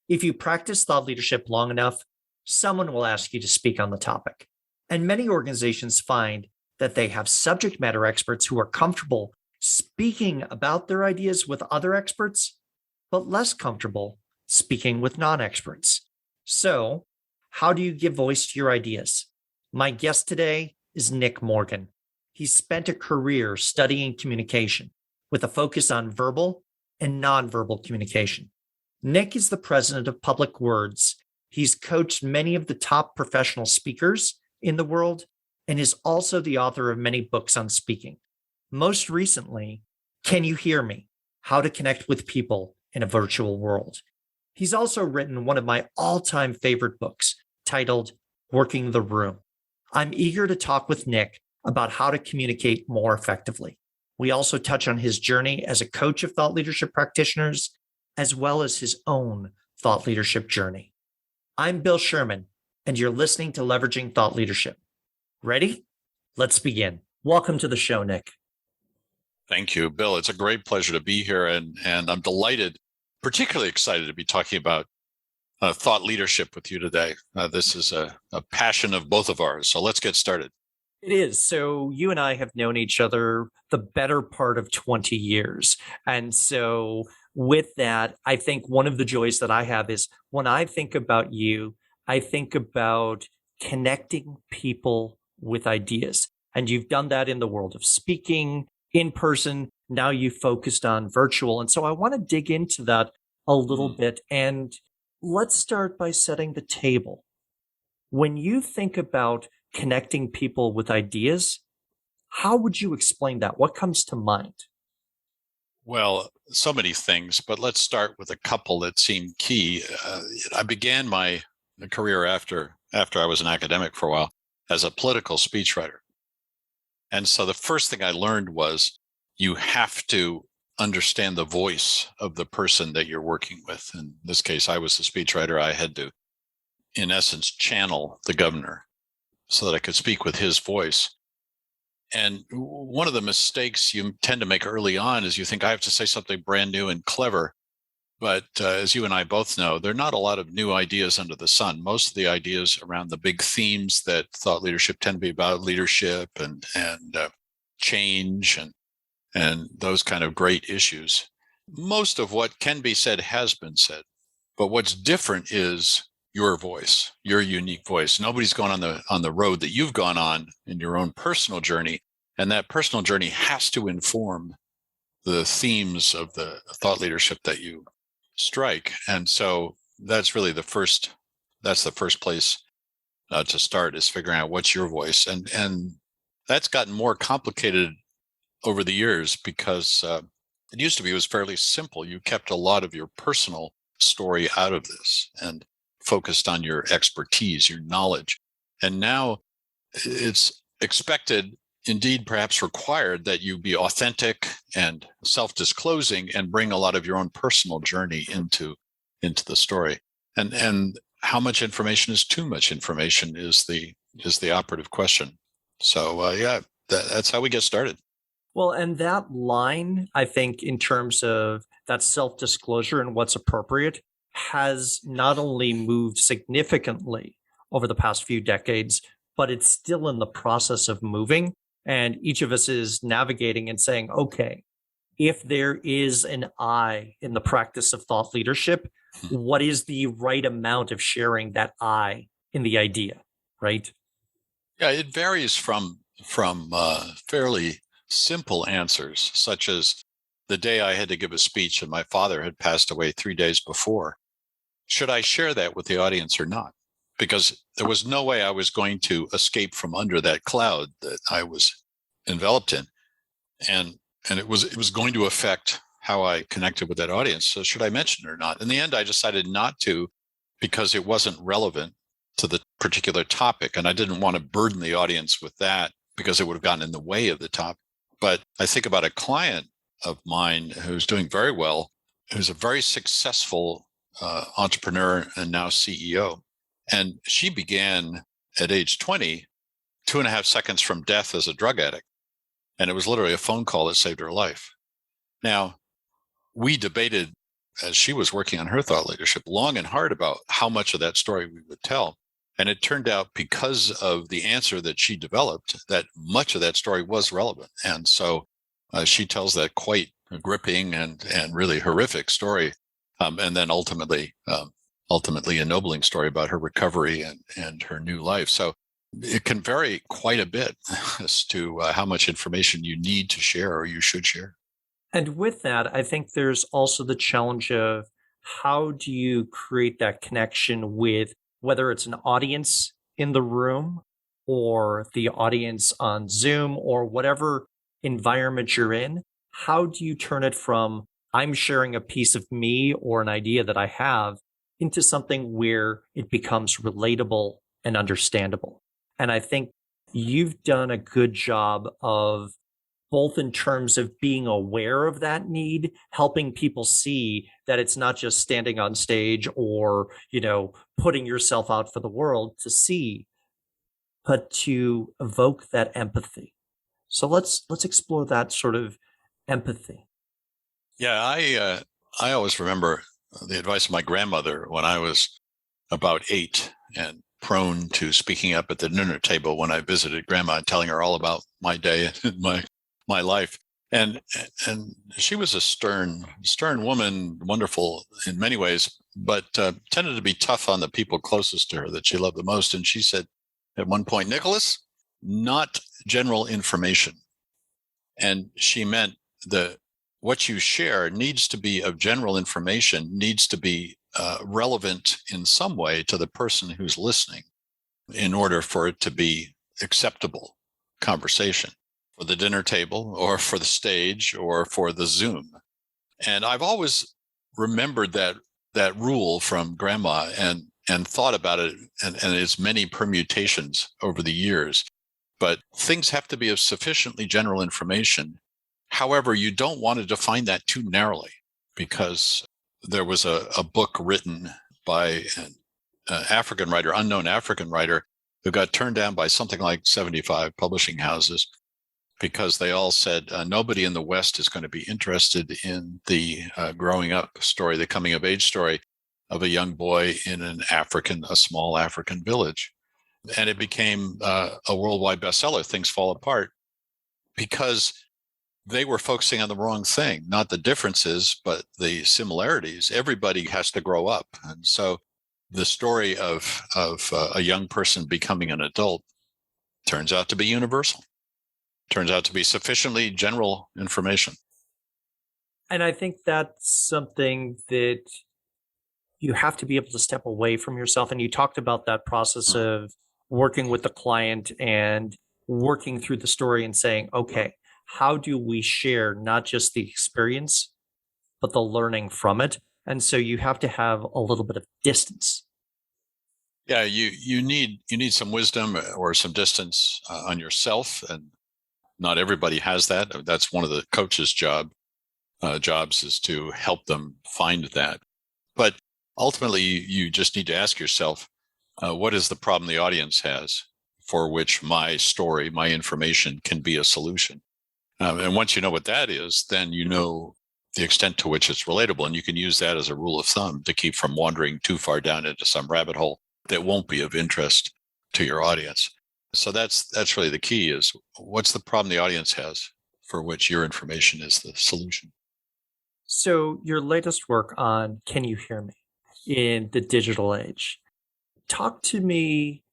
If you practice thought leadership long enough, someone will ask you to speak on the topic. And many organizations find that they have subject matter experts who are comfortable speaking about their ideas with other experts, but less comfortable speaking with non experts. So, how do you give voice to your ideas? My guest today is Nick Morgan. He spent a career studying communication with a focus on verbal and nonverbal communication. Nick is the president of Public Words. He's coached many of the top professional speakers in the world and is also the author of many books on speaking. Most recently, Can You Hear Me? How to Connect with People in a Virtual World. He's also written one of my all-time favorite books titled Working the Room. I'm eager to talk with Nick about how to communicate more effectively. We also touch on his journey as a coach of thought leadership practitioners, as well as his own thought leadership journey. I'm Bill Sherman, and you're listening to Leveraging Thought Leadership. Ready? Let's begin. Welcome to the show, Nick. Thank you, Bill. It's a great pleasure to be here, and I'm delighted, particularly excited to be talking about thought leadership with you today. This is a passion of both of ours, so let's get started. It is. So you and I have known each other the better part of 20 years. And so with that, I think one of the joys that I have is when I think about you, I think about connecting people with ideas. And you've done that in the world of speaking, in person. Now you've focused on virtual. And so I want to dig into that a little bit. And let's start by setting the table. When you think about connecting people with ideas, how would you explain that? What comes to mind? Well, so many things, but let's start with a couple that seem key. I began my career after I was an academic for a while as a political speechwriter. And so the first thing I learned was you have to understand the voice of the person that you're working with. In this case, I was the speechwriter. I had to, in essence, channel the governor so that I could speak with his voice. And one of the mistakes you tend to make early on is you think I have to say something brand new and clever. But as you and I both know, there are not a lot of new ideas under the sun. Most of the ideas around the big themes that thought leadership tend to be about, leadership and change and those kind of great issues. Most of what can be said has been said. But what's different is your voice, your unique voice. Nobody's gone on the road that you've gone on in your own personal journey. And that personal journey has to inform the themes of the thought leadership that you strike. And so that's really the first place to start, is figuring out what's your voice. And that's gotten more complicated over the years because it used to be, it was fairly simple. You kept a lot of your personal story out of this and focused on your expertise, your knowledge. And now it's expected, indeed perhaps required, that you be authentic and self-disclosing and bring a lot of your own personal journey into the story. And how much information is too much information is the operative question. So that's how we get started. Well, and that line, I think, in terms of that self-disclosure and what's appropriate, has not only moved significantly over the past few decades, but it's still in the process of moving. And each of us is navigating and saying, okay, if there is an I in the practice of thought leadership, what is the right amount of sharing that I in the idea, right? Yeah, it varies from fairly simple answers, such as the day I had to give a speech and my father had passed away 3 days before. Should I share that with the audience or not? Because there was no way I was going to escape from under that cloud that I was enveloped in. And it was going to affect how I connected with that audience. So should I mention it or not? In the end, I decided not to, because it wasn't relevant to the particular topic. And I didn't want to burden the audience with that because it would have gotten in the way of the topic. But I think about a client of mine who's doing very well, who's a very successful entrepreneur and now CEO. And she began at age 20, 2.5 seconds from death as a drug addict. And it was literally a phone call that saved her life. Now, we debated as she was working on her thought leadership, long and hard about how much of that story we would tell. And it turned out, because of the answer that she developed, that much of that story was relevant. And so she tells that quite gripping and really horrific story, and then ultimately ennobling story about her recovery and her new life. So it can vary quite a bit as to how much information you need to share or you should share. And with that, I think there's also the challenge of how do you create that connection with whether it's an audience in the room or the audience on Zoom or whatever environment you're in? How do you turn it from I'm sharing a piece of me or an idea that I have into something where it becomes relatable and understandable? And I think you've done a good job of both in terms of being aware of that need, helping people see that it's not just standing on stage or, putting yourself out for the world to see, but to evoke that empathy. So let's explore that sort of empathy. Yeah, I always remember the advice of my grandmother when I was about 8 and prone to speaking up at the dinner table when I visited grandma and telling her all about my day and my life. And she was a stern woman, wonderful in many ways, but tended to be tough on the people closest to her that she loved the most. And she said at one point, Nicholas, not general information. And she meant the what you share needs to be of general information, needs to be relevant in some way to the person who's listening in order for it to be acceptable conversation for the dinner table or for the stage or for the Zoom. And I've always remembered that rule from grandma and thought about it and its many permutations over the years. But things have to be of sufficiently general information. However, you don't want to define that too narrowly, because there was a book written by an African writer, unknown African writer, who got turned down by something like 75 publishing houses because they all said nobody in the West is going to be interested in the growing up story, the coming of age story of a young boy in a small African village. And it became a worldwide bestseller, Things Fall Apart, because they were focusing on the wrong thing, not the differences, but the similarities. Everybody has to grow up. And so the story of a young person becoming an adult turns out to be universal, turns out to be sufficiently general information. And I think that's something that you have to be able to step away from yourself. And you talked about that process of working with the client and working through the story and saying, okay, how do we share not just the experience, but the learning from it? And so you have to have a little bit of distance. Yeah, you need some wisdom or some distance on yourself, and not everybody has that. That's one of the coach's jobs is to help them find that. But ultimately, you just need to ask yourself, what is the problem the audience has for which my story, my information can be a solution? And once you know what that is, then you know the extent to which it's relatable. And you can use that as a rule of thumb to keep from wandering too far down into some rabbit hole that won't be of interest to your audience. So that's really the key, is what's the problem the audience has for which your information is the solution. So your latest work on Can You Hear Me in the digital age, talk to me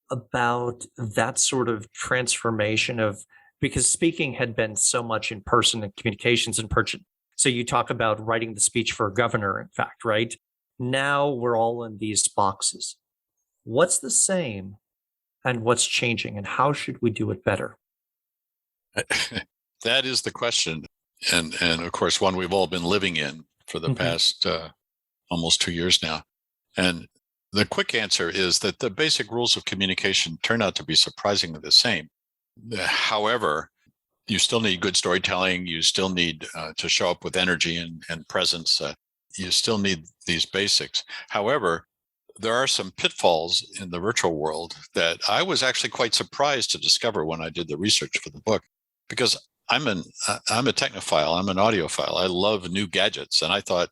about that sort of transformation of, because speaking had been so much in person and communications in person. So you talk about writing the speech for a governor, in fact, right? Now we're all in these boxes. What's the same and what's changing, and how should we do it better? That is the question. And of course, one we've all been living in for the past almost 2 years now. And the quick answer is that the basic rules of communication turn out to be surprisingly the same. However, you still need good storytelling. You still need to show up with energy and presence. You still need these basics. However, there are some pitfalls in the virtual world that I was actually quite surprised to discover when I did the research for the book, because I'm a technophile. I'm an audiophile. I love new gadgets. And I thought,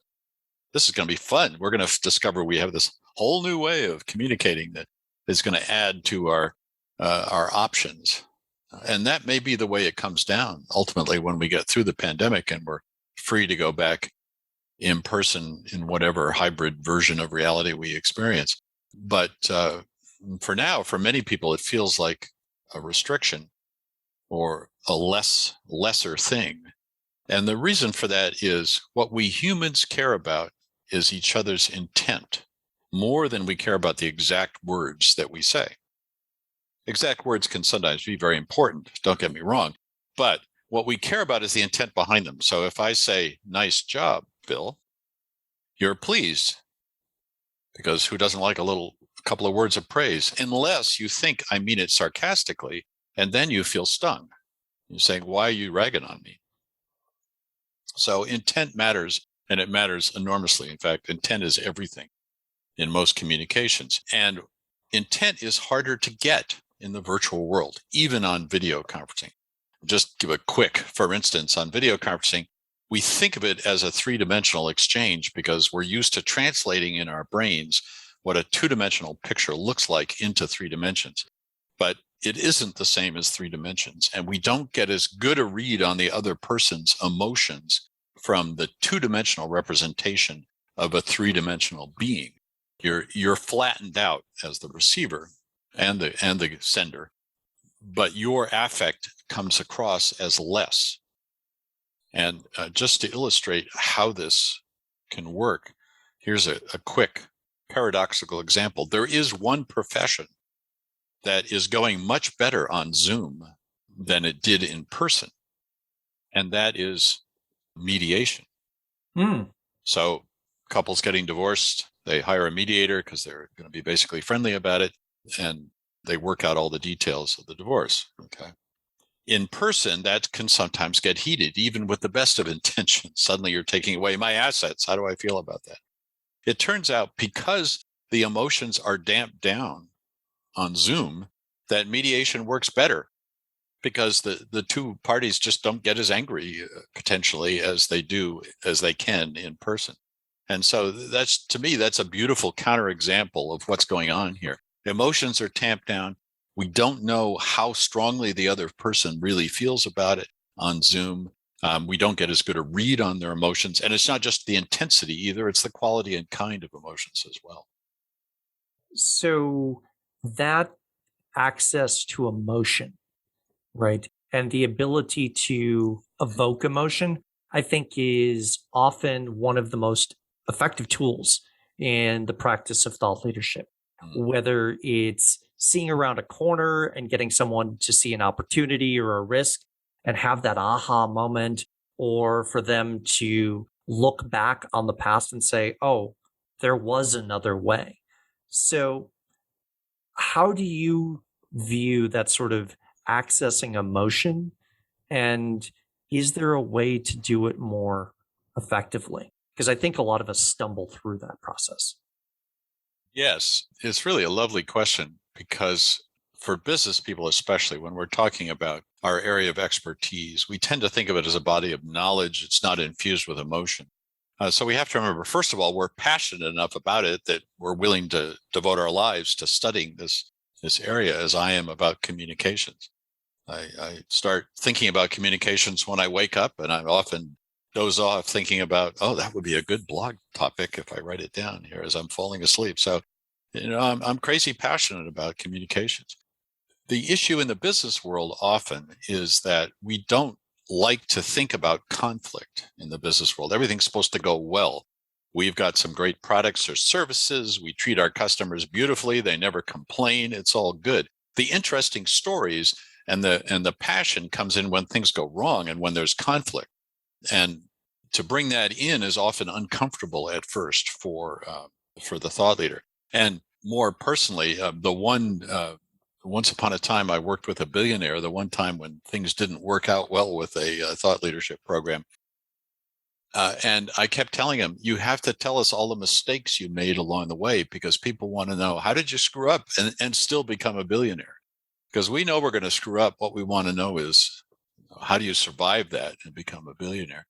this is going to be fun. We're going to discover we have this whole new way of communicating that is going to add to our options. And that may be the way it comes down ultimately when we get through the pandemic and we're free to go back in person in whatever hybrid version of reality we experience. But for now, for many people, it feels like a restriction or a lesser thing. And the reason for that is what we humans care about is each other's intent more than we care about the exact words that we say. Exact words can sometimes be very important, don't get me wrong, but what we care about is the intent behind them. So if I say, nice job, Bill, you're pleased, because who doesn't like a couple of words of praise, unless you think I mean it sarcastically, and then you feel stung. You're saying, why are you ragging on me? So intent matters, and it matters enormously. In fact, intent is everything in most communications. And intent is harder to get in the virtual world, even on video conferencing. Just give a quick, for instance, on video conferencing, we think of it as a three-dimensional exchange because we're used to translating in our brains what a two-dimensional picture looks like into 3 dimensions. But it isn't the same as 3 dimensions. And we don't get as good a read on the other person's emotions from the two-dimensional representation of a three-dimensional being. You're flattened out as the receiver and the sender, but your affect comes across as less. And just to illustrate how this can work, here's a quick paradoxical example. There is one profession that is going much better on Zoom than it did in person, and that is mediation. So couples getting divorced, they hire a mediator because they're going to be basically friendly about it, and they work out all the details of the divorce. Okay. In person, that can sometimes get heated, even with the best of intentions. Suddenly you're taking away my assets. How do I feel about that? It turns out because the emotions are damped down on Zoom, that mediation works better because the two parties just don't get as angry potentially as they can in person. And so to me, that's a beautiful counterexample of what's going on here. Emotions are tamped down. We don't know how strongly the other person really feels about it on Zoom. We don't get as good a read on their emotions. And it's not just the intensity either, it's the quality and kind of emotions as well. So that access to emotion, right? And the ability to evoke emotion, I think, is often one of the most effective tools in the practice of thought leadership. Whether it's seeing around a corner and getting someone to see an opportunity or a risk and have that aha moment, or for them to look back on the past and say, oh, there was another way. So, how do you view that sort of accessing emotion? And is there a way to do it more effectively? Because I think a lot of us stumble through that process. Yes, it's really a lovely question because for business people, especially when we're talking about our area of expertise, we tend to think of it as a body of knowledge. It's not infused with emotion. So we have to remember, first of all, we're passionate enough about it that we're willing to devote our lives to studying this area, as I am about communications. I start thinking about communications when I wake up, and I often doze off thinking about, oh, that would be a good blog topic if I write it down here as I'm falling asleep. So, I'm crazy passionate about communications. The issue in the business world often is that we don't like to think about conflict in the business world. Everything's supposed to go well. We've got some great products or services. We treat our customers beautifully. They never complain. It's all good. The interesting stories and the passion comes in when things go wrong and when there's conflict. And to bring that in is often uncomfortable at first for the thought leader. And more personally, once upon a time, I worked with a billionaire. The one time when things didn't work out well with a thought leadership program. And I kept telling him, you have to tell us all the mistakes you made along the way because people want to know, how did you screw up and still become a billionaire? Because we know we're going to screw up. What we want to know is, how do you survive that and become a billionaire?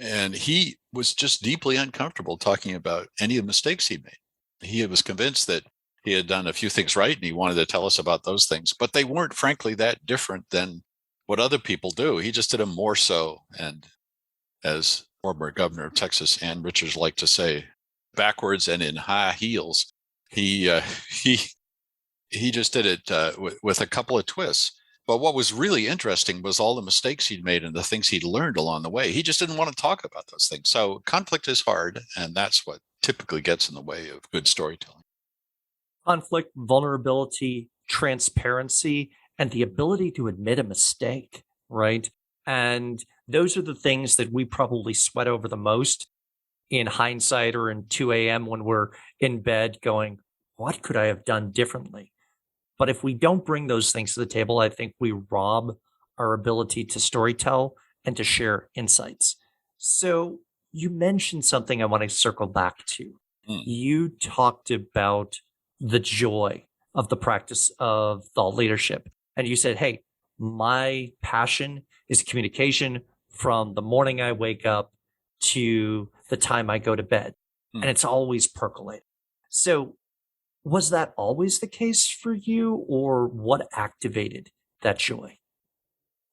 And he was just deeply uncomfortable talking about any of the mistakes he made. He was convinced that he had done a few things right and he wanted to tell us about those things, but they weren't, frankly, that different than what other people do. He just did them more so. And as former governor of Texas, Ann Richards, liked to say, backwards and in high heels. He he he just did it with a couple of twists. But what was really interesting was all the mistakes he'd made and the things he'd learned along the way. He just didn't want to talk about those things. So conflict is hard, and that's what typically gets in the way of good storytelling. Conflict, vulnerability, transparency, and the ability to admit a mistake, right? And those are the things that we probably sweat over the most in hindsight or in 2 a.m. when we're in bed going, what could I have done differently? But if we don't bring those things to the table, I think we rob our ability to storytell and to share insights. So you mentioned something I want to circle back to. Mm. You talked about the joy of the practice of thought leadership. And you said, hey, my passion is communication from the morning I wake up to the time I go to bed. Mm. And it's always percolating. So was that always the case for you, or what activated that joy?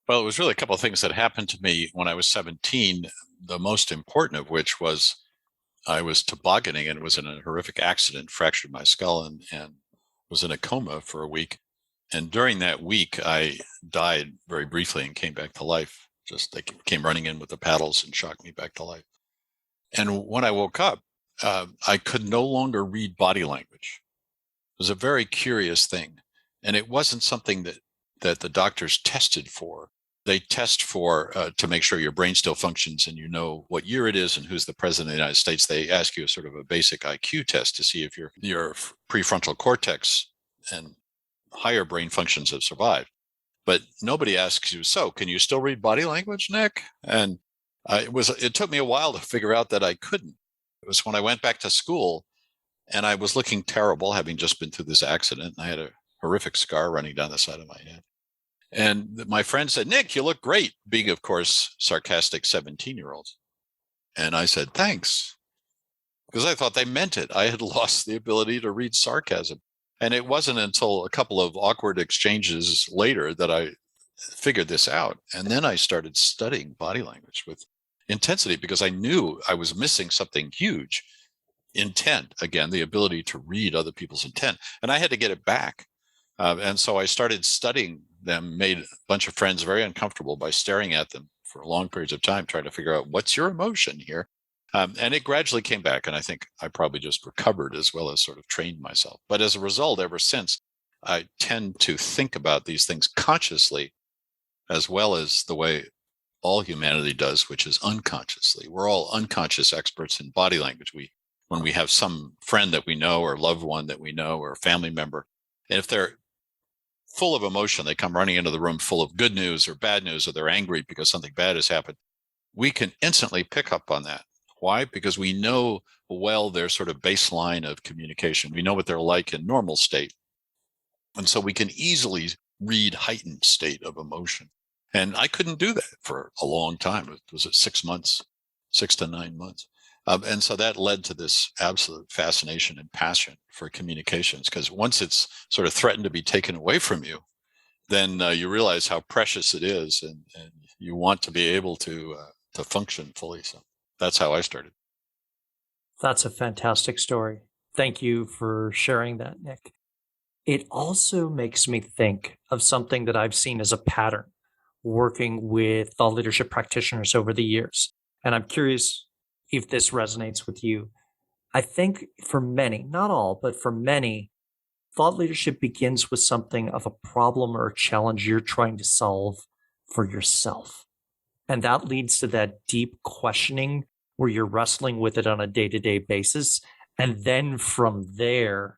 Well, it was really a couple of things that happened to me when I was 17, the most important of which was I was tobogganing and was in a horrific accident, fractured my skull, and was in a coma for a week. And during that week, I died very briefly and came back to life. Just they came running in with the paddles and shocked me back to life. And when I woke up, I could no longer read body language. It was a very curious thing, and it wasn't something that the doctors tested for. They test for to make sure your brain still functions and you know what year it is and who's the president of the United States. They ask you a sort of a basic IQ test to see if your prefrontal cortex and higher brain functions have survived. But nobody asks you, so can you still read body language, Nick? And it took me a while to figure out that I couldn't. It was when I went back to school and I was looking terrible, having just been through this accident. I had a horrific scar running down the side of my head. And my friend said, Nick, you look great, being, of course, sarcastic 17-year-olds. And I said, thanks, because I thought they meant it. I had lost the ability to read sarcasm. And it wasn't until a couple of awkward exchanges later that I figured this out. And then I started studying body language with intensity because I knew I was missing something huge. Intent, again, the ability to read other people's intent. And I had to get it back. And so I started studying them, made a bunch of friends very uncomfortable by staring at them for long periods of time, trying to figure out what's your emotion here. And it gradually came back. And I think I probably just recovered as well as sort of trained myself. But as a result, ever since, I tend to think about these things consciously as well as the way all humanity does, which is unconsciously. We're all unconscious experts in body language. When we have some friend that we know or loved one that we know or a family member, and if they're full of emotion, they come running into the room full of good news or bad news, or they're angry because something bad has happened, we can instantly pick up on that. Why? Because we know well their sort of baseline of communication. We know what they're like in normal state. And so we can easily read heightened state of emotion. And I couldn't do that for a long time. It was 6 months, 6 to 9 months. And so that led to this absolute fascination and passion for communications, because once it's sort of threatened to be taken away from you, then you realize how precious it is, and you want to be able to function fully. So that's how I started. That's a fantastic story. Thank you for sharing that, Nick. It also makes me think of something that I've seen as a pattern working with thought leadership practitioners over the years. And I'm curious if this resonates with you. I think for many, not all, but for many, thought leadership begins with something of a problem or a challenge you're trying to solve for yourself. And that leads to that deep questioning where you're wrestling with it on a day to day basis. And then from there,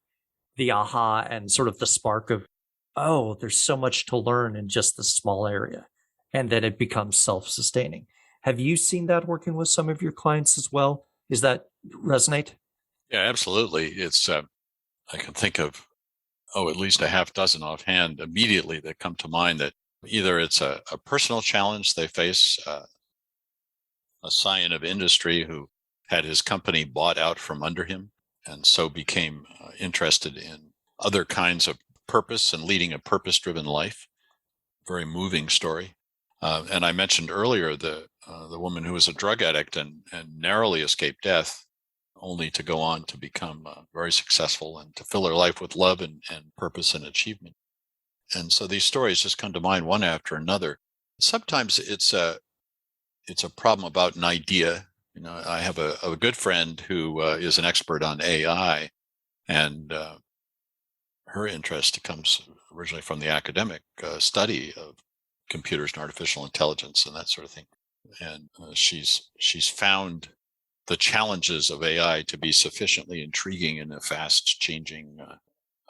the aha and sort of the spark of, oh, there's so much to learn in just this small area. And then it becomes self sustaining. Have you seen that working with some of your clients as well? Is that resonate? Yeah, absolutely. It's I can think of at least a half dozen offhand immediately that come to mind that either it's a personal challenge they face a scion of industry who had his company bought out from under him, and so became interested in other kinds of purpose and leading a purpose-driven life. Very moving story. And I mentioned earlier the woman who was a drug addict and narrowly escaped death, only to go on to become very successful and to fill her life with love and purpose and achievement. And so these stories just come to mind one after another. Sometimes it's a problem about an idea. I have a good friend who is an expert on AI, and her interest comes originally from the academic study of computers and artificial intelligence and that sort of thing. And she's found the challenges of AI to be sufficiently intriguing in a fast-changing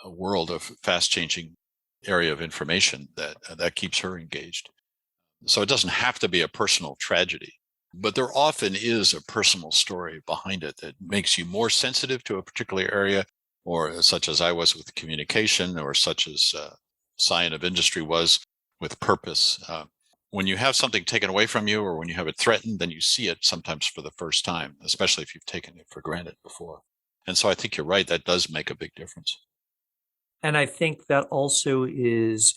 world of fast-changing area of information that keeps her engaged. So it doesn't have to be a personal tragedy, but there often is a personal story behind it that makes you more sensitive to a particular area, or such as I was with communication, or such as scion of industry was with purpose. When you have something taken away from you, or when you have it threatened, then you see it sometimes for the first time, especially if you've taken it for granted before. And so I think you're right, that does make a big difference. And I think that also is,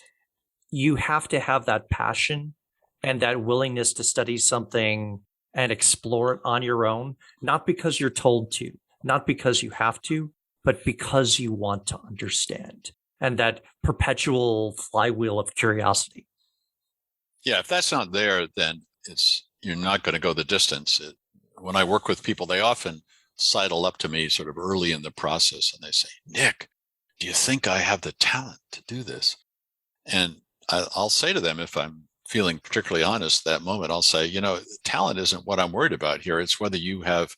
you have to have that passion and that willingness to study something and explore it on your own, not because you're told to, not because you have to, but because you want to understand, and that perpetual flywheel of curiosity. Yeah, if that's not there, then you're not going to go the distance. When I work with people, they often sidle up to me sort of early in the process and they say, "Nick, do you think I have the talent to do this?" And I'll say to them, if I'm feeling particularly honest that moment, I'll say, talent isn't what I'm worried about here. It's whether you have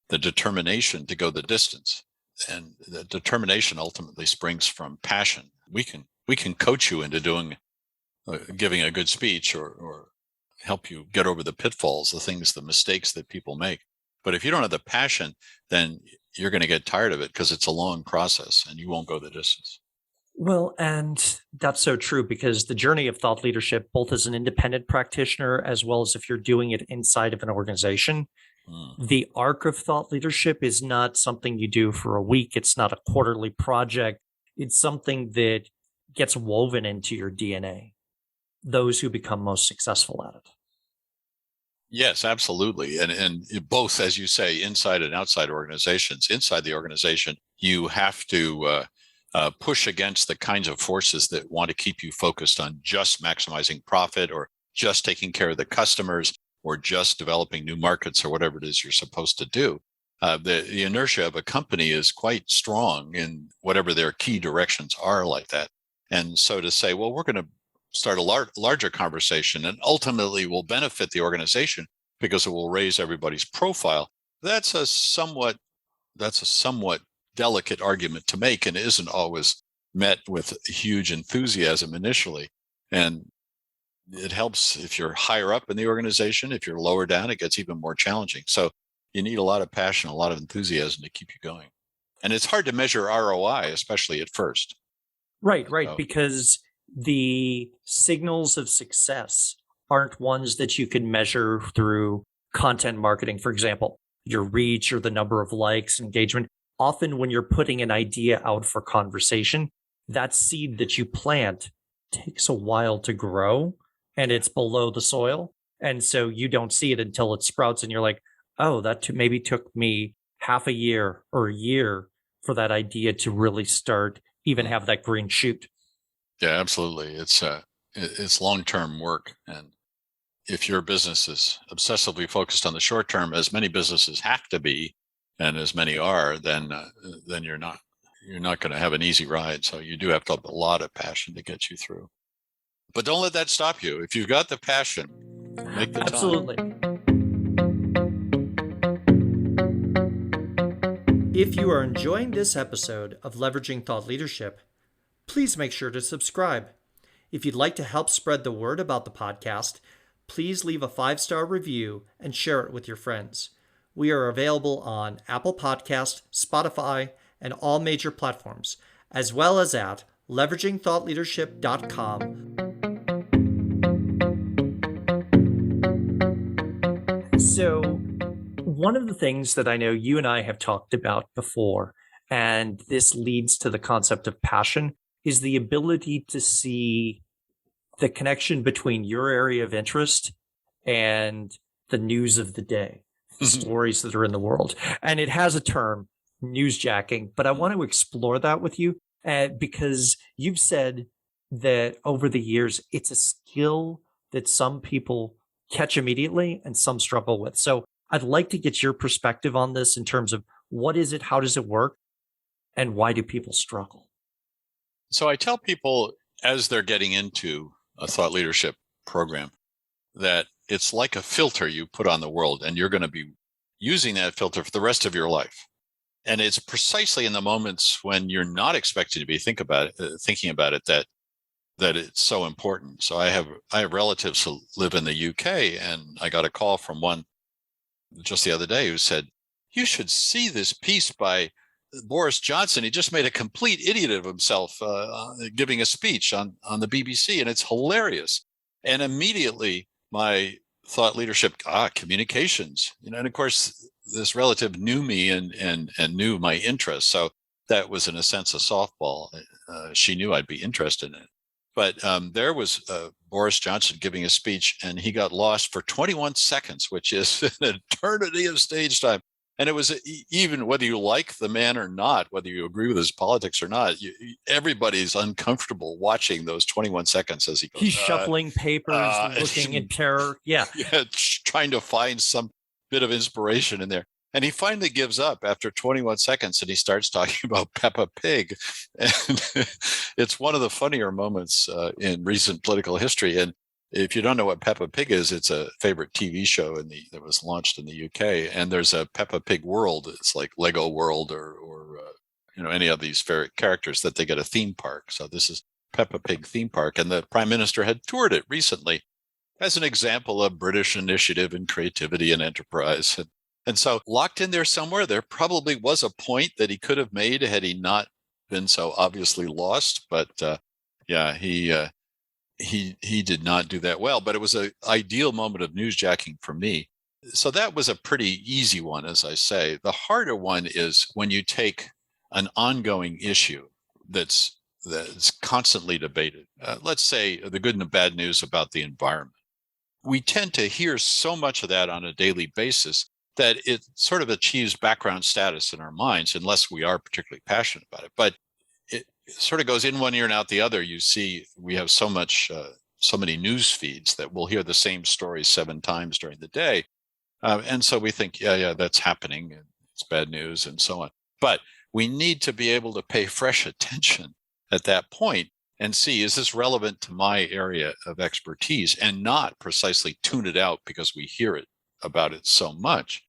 the determination to go the distance. And the determination ultimately springs from passion. We can coach you into giving a good speech, or help you get over the pitfalls, the mistakes that people make. But if you don't have the passion, then you're going to get tired of it, because it's a long process and you won't go the distance. Well, and that's so true, because the journey of thought leadership, both as an independent practitioner as well as if you're doing it inside of an organization, the arc of thought leadership is not something you do for a week. It's not a quarterly project. It's something that gets woven into your DNA, those who become most successful at it. Yes, absolutely. And both, as you say, inside and outside organizations. Inside the organization, you have to push against the kinds of forces that want to keep you focused on just maximizing profit, or just taking care of the customers, or just developing new markets, or whatever it is you're supposed to do. The inertia of a company is quite strong in whatever their key directions are like that. And so to say, well, we're going to start a larger conversation and ultimately will benefit the organization because it will raise everybody's profile, that's a somewhat delicate argument to make, and isn't always met with huge enthusiasm initially. And it helps if you're higher up in the organization. If you're lower down, it gets even more challenging. So you need a lot of passion, a lot of enthusiasm to keep you going. And it's hard to measure ROI, especially at first. Right, because the signals of success aren't ones that you can measure through content marketing, for example, your reach or the number of likes, engagement. Often when you're putting an idea out for conversation, that seed that you plant takes a while to grow, and it's below the soil. And so you don't see it until it sprouts, and you're like, oh, that maybe took me half a year or a year for that idea to really start, even have that green shoot. Yeah, absolutely. It's long-term work. And if your business is obsessively focused on the short term, as many businesses have to be, and as many are, then you're not going to have an easy ride. So you do have to have a lot of passion to get you through. But don't let that stop you. If you've got the passion, make the Absolutely. time. If you are enjoying this episode of Leveraging Thought Leadership, please make sure to subscribe. If you'd like to help spread the word about the podcast, please leave a 5-star review and share it with your friends. We are available on Apple Podcast, Spotify, and all major platforms, as well as at leveragingthoughtleadership.com. So, one of the things that I know you and I have talked about before, and this leads to the concept of passion, is the ability to see the connection between your area of interest and the news of the day, the stories that are in the world. And it has a term, newsjacking, but I want to explore that with you because you've said that over the years, it's a skill that some people catch immediately and some struggle with. So I'd like to get your perspective on this in terms of what is it, how does it work, and why do people struggle? So I tell people as they're getting into a thought leadership program that it's like a filter you put on the world, and you're going to be using that filter for the rest of your life. And it's precisely in the moments when you're not expected to be thinking about it that it's so important. So I have relatives who live in the UK, and I got a call from one just the other day who said, "You should see this piece by Boris Johnson. He just made a complete idiot of himself giving a speech on the BBC, and it's hilarious." And immediately my thought leadership, communications, and of course this relative knew me and knew my interests, so that was in a sense a softball. She knew I'd be interested in it. But there was Boris Johnson giving a speech, and he got lost for 21 seconds, which is an eternity of stage time. And it was even whether you like the man or not, whether you agree with his politics or not, everybody's uncomfortable watching those 21 seconds as he goes. He's shuffling papers, looking in terror. Yeah. Yeah, trying to find some bit of inspiration in there. And he finally gives up after 21 seconds, and he starts talking about Peppa Pig. And it's one of the funnier moments in recent political history. And if you don't know what Peppa Pig is, it's a favorite TV show that was launched in the UK. And there's a Peppa Pig world. It's like Lego World or any of these favorite characters that they get a theme park. So this is Peppa Pig theme park, and the Prime Minister had toured it recently as an example of British initiative and creativity and enterprise. And so locked in there somewhere, there probably was a point that he could have made had he not been so obviously lost. But he did not do that well. But it was an ideal moment of newsjacking for me. So that was a pretty easy one, as I say. The harder one is when you take an ongoing issue that's constantly debated. Let's say the good and the bad news about the environment. We tend to hear so much of that on a daily basis that it sort of achieves background status in our minds, unless we are particularly passionate about it. But it sort of goes in one ear and out the other. You see, we have so many news feeds that we'll hear the same story 7 times during the day. And so we think, yeah, that's happening, and it's bad news and so on. But we need to be able to pay fresh attention at that point and see, is this relevant to my area of expertise, and not precisely tune it out because we hear it about it so much.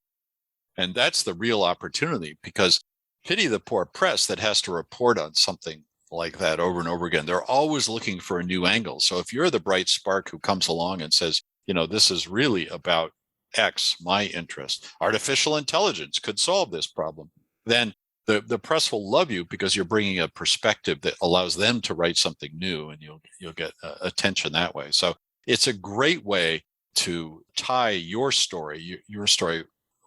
And that's the real opportunity, because pity the poor press that has to report on something like that over and over again. They're always looking for a new angle. So if you're the bright spark who comes along and says, this is really about X, my interest, artificial intelligence could solve this problem, then the press will love you because you're bringing a perspective that allows them to write something new, and you'll get attention that way. So it's a great way to tie your story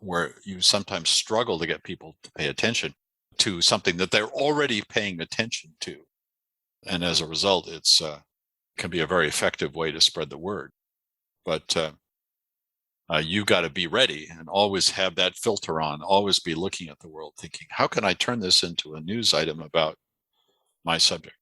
where you sometimes struggle to get people to pay attention to something that they're already paying attention to. And as a result, it's can be a very effective way to spread the word. But you've got to be ready and always have that filter on, always be looking at the world thinking, how can I turn this into a news item about my subject?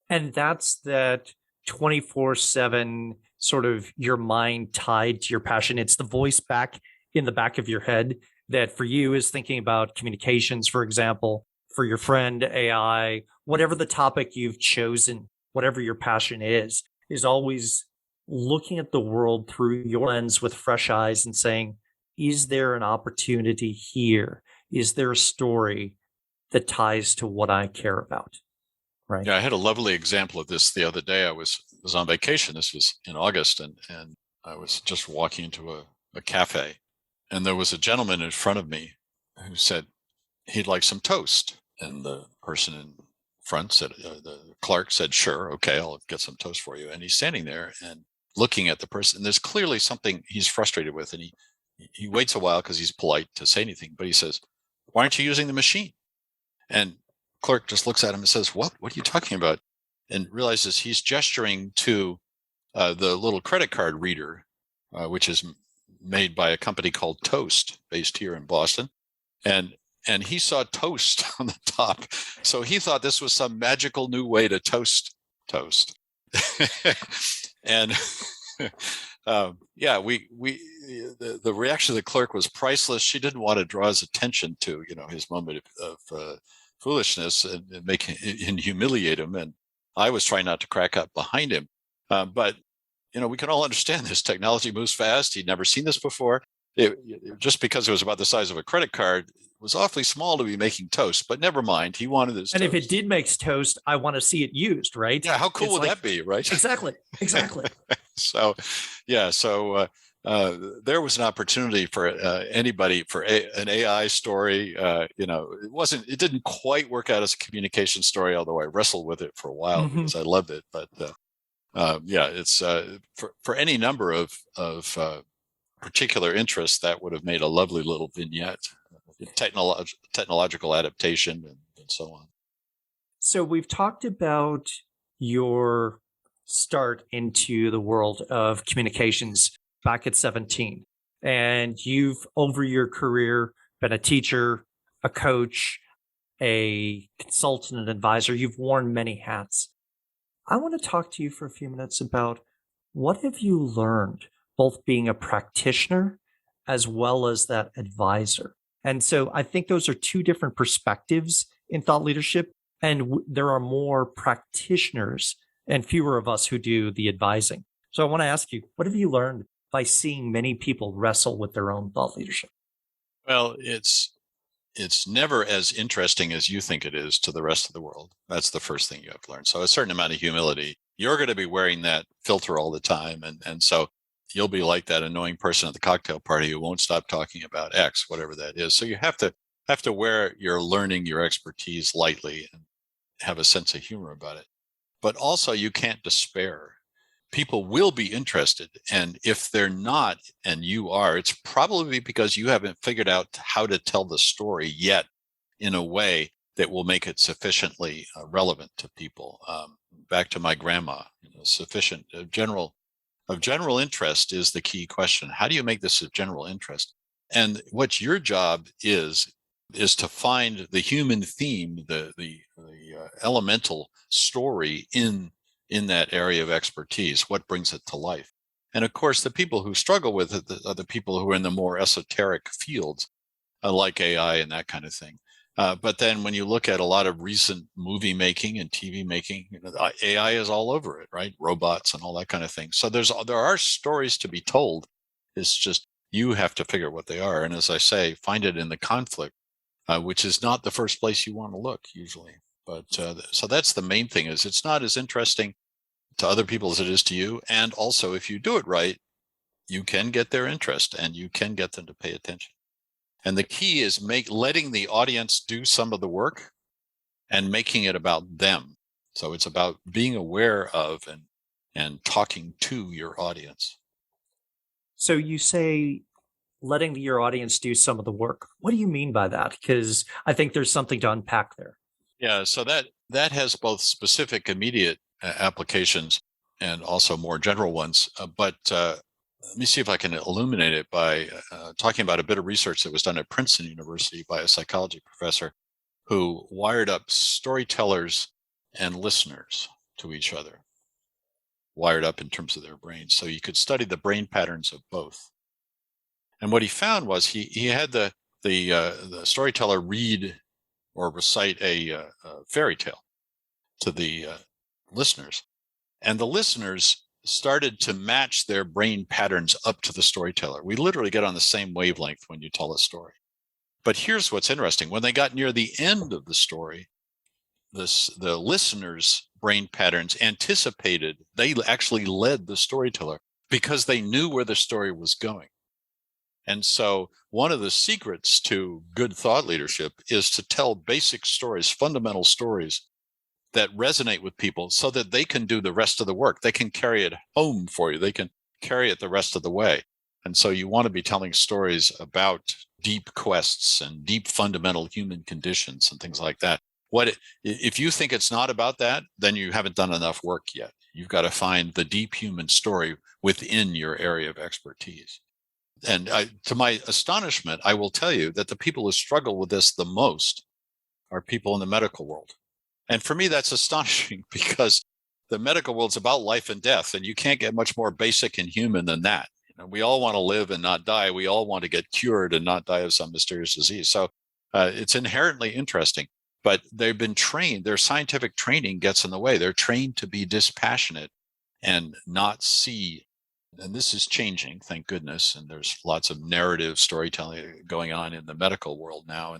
And that's that 24/7 sort of your mind tied to your passion. It's the voice back in the back of your head that for you is thinking about communications, for example, for your friend, AI, whatever the topic you've chosen, whatever your passion is always looking at the world through your lens with fresh eyes and saying, is there an opportunity here? Is there a story that ties to what I care about? Right. Yeah, I had a lovely example of this the other day. I was on vacation. This was in August, and I was just walking into a cafe, and there was a gentleman in front of me who said he'd like some toast. And the person in front said, the clerk said, sure, okay, I'll get some toast for you. And he's standing there and looking at the person. And there's clearly something he's frustrated with, and he waits a while because he's polite to say anything, but he says, "Why aren't you using the machine?" And clerk just looks at him and says, What are you talking about?" And realizes he's gesturing to the little credit card reader, which is made by a company called Toast, based here in Boston. And he saw toast on the top, so he thought this was some magical new way to toast. And yeah, the reaction of the clerk was priceless. She didn't want to draw his attention to his moment of foolishness and make and humiliate him. And I was trying not to crack up behind him, but we can all understand this. Technology moves fast. He'd never seen this before. Just because it was about the size of a credit card, it was awfully small to be making toast. But never mind, he wanted his. And toast. if it did make toast, I want to see it used, right? Yeah, how cool would that be, right? Exactly. So, yeah, so there was an opportunity for anybody for an AI story. It didn't quite work out as a communication story, although I wrestled with it for a while because I loved it. But yeah, it's for any number of particular interests, that would have made a lovely little vignette, technological adaptation, and so on. So we've talked about your start into the world of communications back at 17. And you've, over your career, been a teacher, a coach, a consultant, an advisor. You've worn many hats. I want to talk to you for a few minutes about what have you learned, both being a practitioner as well as that advisor. And so I think those are two different perspectives in thought leadership. And there are more practitioners and fewer of us who do the advising. So I want to ask you, what have you learned by seeing many people wrestle with their own thought leadership? Well, it's never as interesting as you think it is to the rest of the world. That's the first thing you have to learn. So a certain amount of humility. You're going to be wearing that filter all the time. And so you'll be like that annoying person at the cocktail party who won't stop talking about X, whatever that is. So you have to wear your learning, your expertise lightly and have a sense of humor about it. But also you can't despair. People will be interested. And if they're not, and you are, it's probably because you haven't figured out how to tell the story yet in a way that will make it sufficiently relevant to people. Back to my grandma, sufficient of general interest is the key question. How do you make this of general interest? And what your job is to find the human theme, the elemental story in that area of expertise, what brings it to life. And of course, the people who struggle with it are the people who are in the more esoteric fields, like AI and that kind of thing. But then when you look at a lot of recent movie making and TV making, AI is all over it, right? Robots and all that kind of thing. So there are stories to be told. It's just you have to figure what they are. And as I say, find it in the conflict, which is not the first place you want to look usually. But so that's the main thing, is it's not as interesting to other people as it is to you. And also, if you do it right, you can get their interest and you can get them to pay attention. And the key is letting the audience do some of the work and making it about them. So it's about being aware of and talking to your audience. So you say letting your audience do some of the work. What do you mean by that? Because I think there's something to unpack there. Yeah, so that has both specific immediate applications and also more general ones. But let me see if I can illuminate it by talking about a bit of research that was done at Princeton University by a psychology professor who wired up storytellers and listeners to each other, wired up in terms of their brains. So you could study the brain patterns of both. And what he found was he had the storyteller read or recite a fairy tale to the listeners. And the listeners started to match their brain patterns up to the storyteller. We literally get on the same wavelength when you tell a story. But here's what's interesting. When they got near the end of the story, the listeners' brain patterns anticipated, they actually led the storyteller because they knew where the story was going. And so one of the secrets to good thought leadership is to tell basic stories, fundamental stories that resonate with people so that they can do the rest of the work. They can carry it home for you. They can carry it the rest of the way. And so you want to be telling stories about deep quests and deep fundamental human conditions and things like that. If you think it's not about that, then you haven't done enough work yet. You've got to find the deep human story within your area of expertise. And to my astonishment, I will tell you that the people who struggle with this the most are people in the medical world. And for me, that's astonishing because the medical world's about life and death, and you can't get much more basic and human than that. We all want to live and not die. We all want to get cured and not die of some mysterious disease. So it's inherently interesting, but they've been trained. Their scientific training gets in the way. They're trained to be dispassionate and not see. And this is changing, thank goodness. And there's lots of narrative storytelling going on in the medical world now,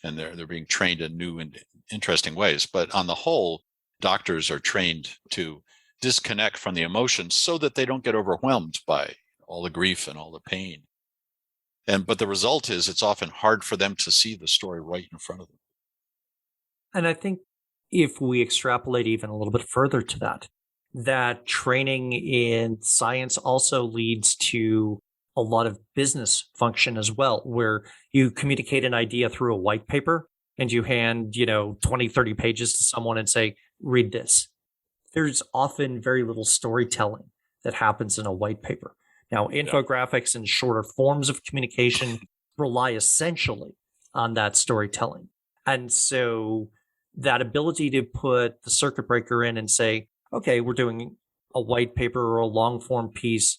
and they're being trained in new and interesting ways. But on the whole, doctors are trained to disconnect from the emotions so that they don't get overwhelmed by all the grief and all the pain. But the result is it's often hard for them to see the story right in front of them. And I think if we extrapolate even a little bit further to that, that training in science also leads to a lot of business function as well, where you communicate an idea through a white paper and you hand, 20, 30 pages to someone and say, read this. There's often very little storytelling that happens in a white paper. Now, infographics and shorter forms of communication rely essentially on that storytelling. And so that ability to put the circuit breaker in and say, okay, we're doing a white paper or a long form piece.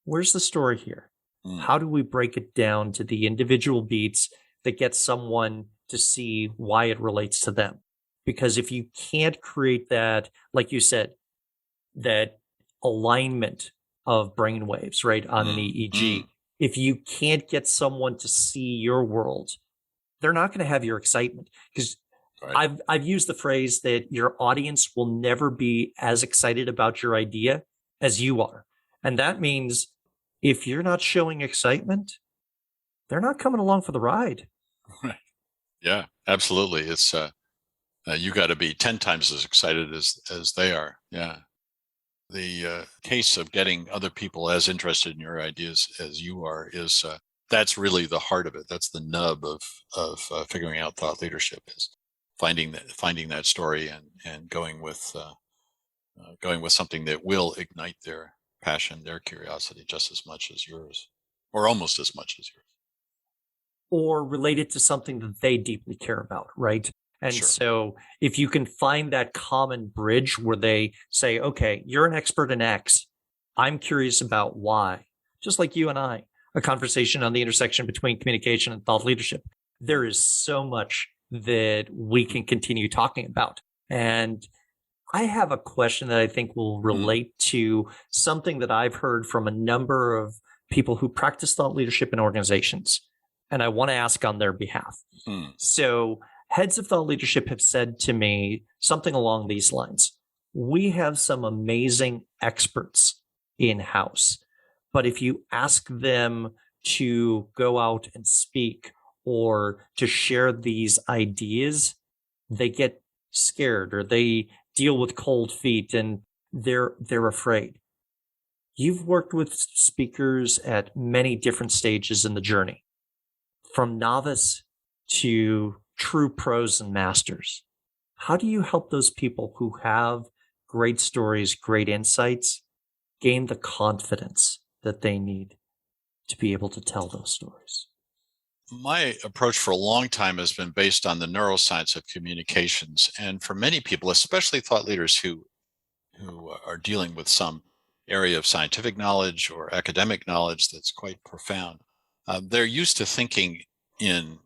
Where's the story here? How do we break it down to the individual beats that get someone to see why it relates to them? Because if you can't create that, like you said, that alignment of brain waves, right, on an EEG, if you can't get someone to see your world, they're not going to have your excitement. Because I've used the phrase that your audience will never be as excited about your idea as you are. And that means if you're not showing excitement, they're not coming along for the ride. Right. Yeah, absolutely. It's you got to be 10 times as excited as they are. Yeah. The case of getting other people as interested in your ideas as you are is that's really the heart of it. That's the nub of figuring out thought leadership, is finding that story and going with something that will ignite their passion, their curiosity just as much as yours, or almost as much as yours. Or related to something that they deeply care about, right? And Sure. so if you can find that common bridge where they say, okay, you're an expert in X, I'm curious about Y, just like you and I, a conversation on the intersection between communication and thought leadership. There is so much that we can continue talking about. And I have a question that I think will relate to something that I've heard from a number of people who practice thought leadership in organizations. And I want to ask on their behalf. So heads of thought leadership have said to me something along these lines. We have some amazing experts in-house, but if you ask them to go out and speak or to share these ideas, they get scared or they deal with cold feet and they're afraid. You've worked with speakers at many different stages in the journey, from novice to true pros and masters. How do you help those people who have great stories, great insights, gain the confidence that they need to be able to tell those stories? My approach for a long time has been based on the neuroscience of communications. And for many people, especially thought leaders who are dealing with some area of scientific knowledge or academic knowledge that's quite profound, they're used to thinking in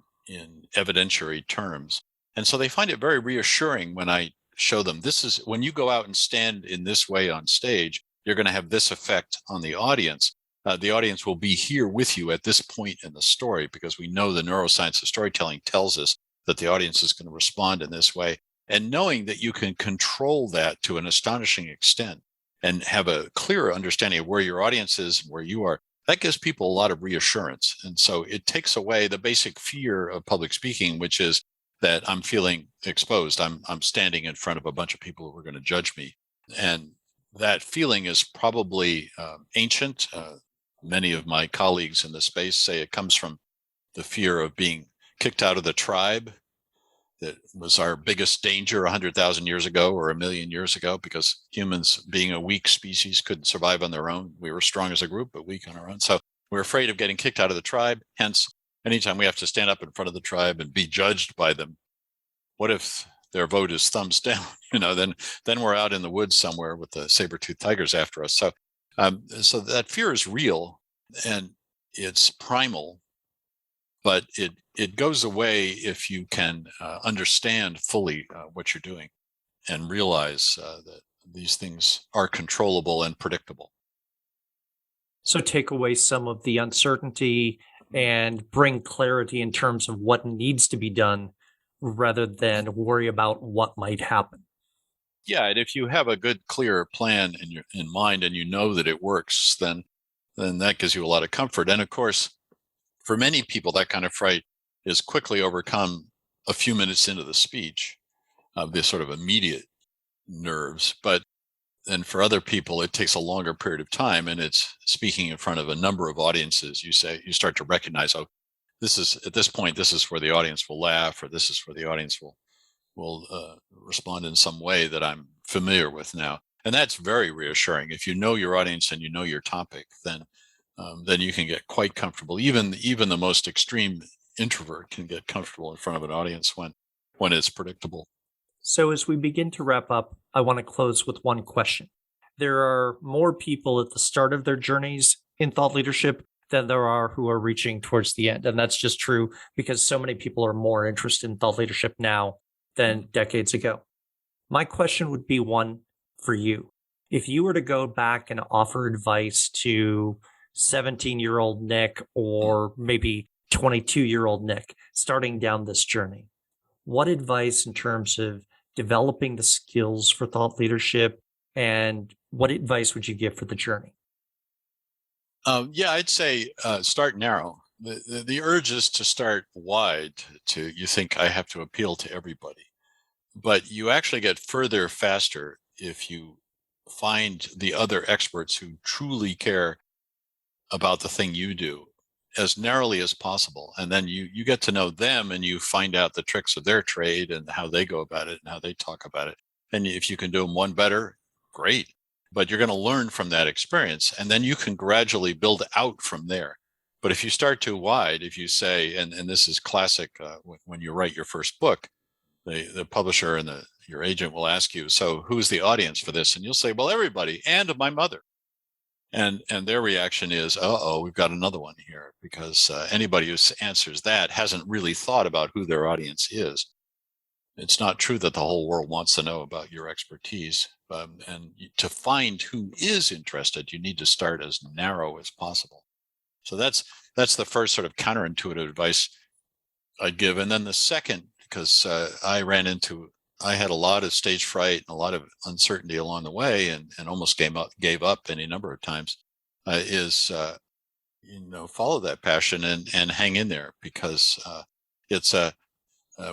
evidentiary terms. And so they find it very reassuring when I show them, this is when you go out and stand in this way on stage, you're going to have this effect on the audience. The audience will be here with you at this point in the story, because we know the neuroscience of storytelling tells us that the audience is going to respond in this way. And knowing that you can control that to an astonishing extent and have a clearer understanding of where your audience is, where you are, that gives people a lot of reassurance. And so it takes away the basic fear of public speaking, which is that I'm feeling exposed. I'm standing in front of a bunch of people who are going to judge me. And that feeling is probably ancient. Many of my colleagues in the space say it comes from the fear of being kicked out of the tribe that was our biggest danger 100,000 years ago or a million years ago, because humans, being a weak species, couldn't survive on their own. We were strong as a group, but weak on our own. So we're afraid of getting kicked out of the tribe. Hence, anytime we have to stand up in front of the tribe and be judged by them, what if their vote is thumbs down? Then we're out in the woods somewhere with the saber-toothed tigers after us. So that fear is real and it's primal, but it goes away if you can understand fully what you're doing and realize that these things are controllable and predictable. So take away some of the uncertainty and bring clarity in terms of what needs to be done rather than worry about what might happen. Yeah, and if you have a good, clear plan in mind and you know that it works, then that gives you a lot of comfort. And of course, for many people, that kind of fright is quickly overcome a few minutes into the speech of this sort of immediate nerves. But then for other people, it takes a longer period of time, and it's speaking in front of a number of audiences. You start to recognize, oh, this is at this point, this is where the audience will laugh, or this is where the audience will respond in some way that I'm familiar with now. And that's very reassuring. If you know your audience and you know your topic, then you can get quite comfortable. Even the most extreme introvert can get comfortable in front of an audience when it's predictable. So, as we begin to wrap up, I want to close with one question. There are more people at the start of their journeys in thought leadership than there are who are reaching towards the end. And that's just true because so many people are more interested in thought leadership now than decades ago. My question would be one for you. If you were to go back and offer advice to 17-year-old Nick or maybe 22-year-old Nick starting down this journey, what advice in terms of developing the skills for thought leadership and what advice would you give for the journey? Yeah, I'd say start narrow. The urge is to start wide. You think I have to appeal to everybody, but you actually get further faster if you find the other experts who truly care about the thing you do as narrowly as possible. And then you get to know them and you find out the tricks of their trade and how they go about it and how they talk about it. And if you can do them one better, great. But you're going to learn from that experience. And then you can gradually build out from there. But if you start too wide, if you say, and this is classic when you write your first book, the publisher and your agent will ask you, so who's the audience for this? And you'll say, well, everybody and my mother. And their reaction is, oh, we've got another one here, because anybody who answers that hasn't really thought about who their audience is. It's not true that the whole world wants to know about your expertise. And to find who is interested, you need to start as narrow as possible. So that's the first sort of counterintuitive advice I'd give. And then the second, because I had a lot of stage fright and a lot of uncertainty along the way, and almost gave up any number of times. Is follow that passion and hang in there, because it's a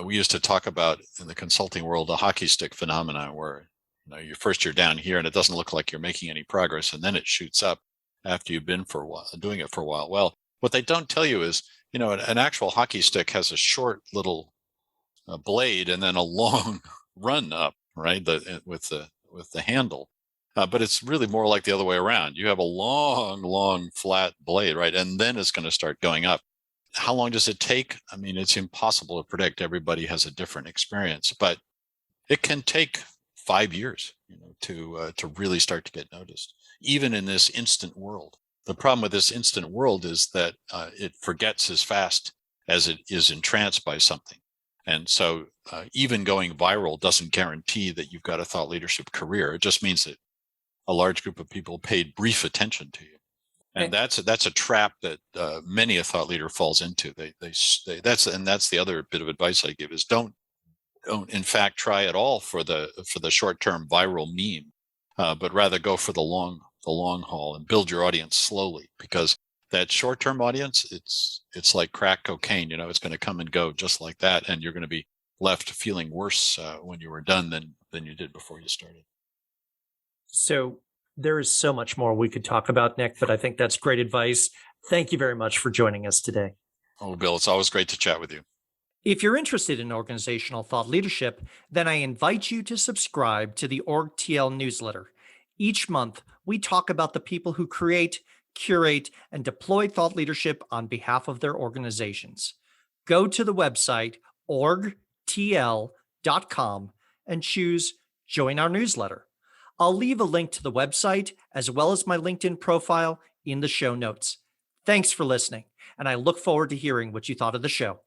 we used to talk about in the consulting world a hockey stick phenomenon, where you're down here and it doesn't look like you're making any progress, and then it shoots up after you've been for a while doing it for a while. Well, what they don't tell you is an actual hockey stick has a short little blade and then a long run up, right? With the handle. But it's really more like the other way around. You have a long, flat blade, right? And then it's going to start going up. How long does it take? I mean, it's impossible to predict. Everybody has a different experience, but it can take 5 years, to really start to get noticed, even in this instant world. The problem with this instant world is that it forgets as fast as it is entranced by something. And so even going viral doesn't guarantee that you've got a thought leadership career. It just means that a large group of people paid brief attention to you. And that's a trap that many a thought leader falls into. That's the other bit of advice I give is don't in fact try at all for the short term viral meme, but rather go for the long haul and build your audience slowly, because that short term audience, it's like crack cocaine. It's going to come and go just like that, and you're going to be left feeling worse when you were done than you did before you started. So There is so much more we could talk about, Nick, but I think that's great advice. Thank you very much for joining us today. Oh, Bill, it's always great to chat with you. If you're interested in organizational thought leadership, then I invite you to subscribe to the OrgTL newsletter. Each month, we talk about the people who create, curate, and deploy thought leadership on behalf of their organizations. Go to the website orgtl.com and choose Join Our Newsletter. I'll leave a link to the website as well as my LinkedIn profile in the show notes. Thanks for listening, and I look forward to hearing what you thought of the show.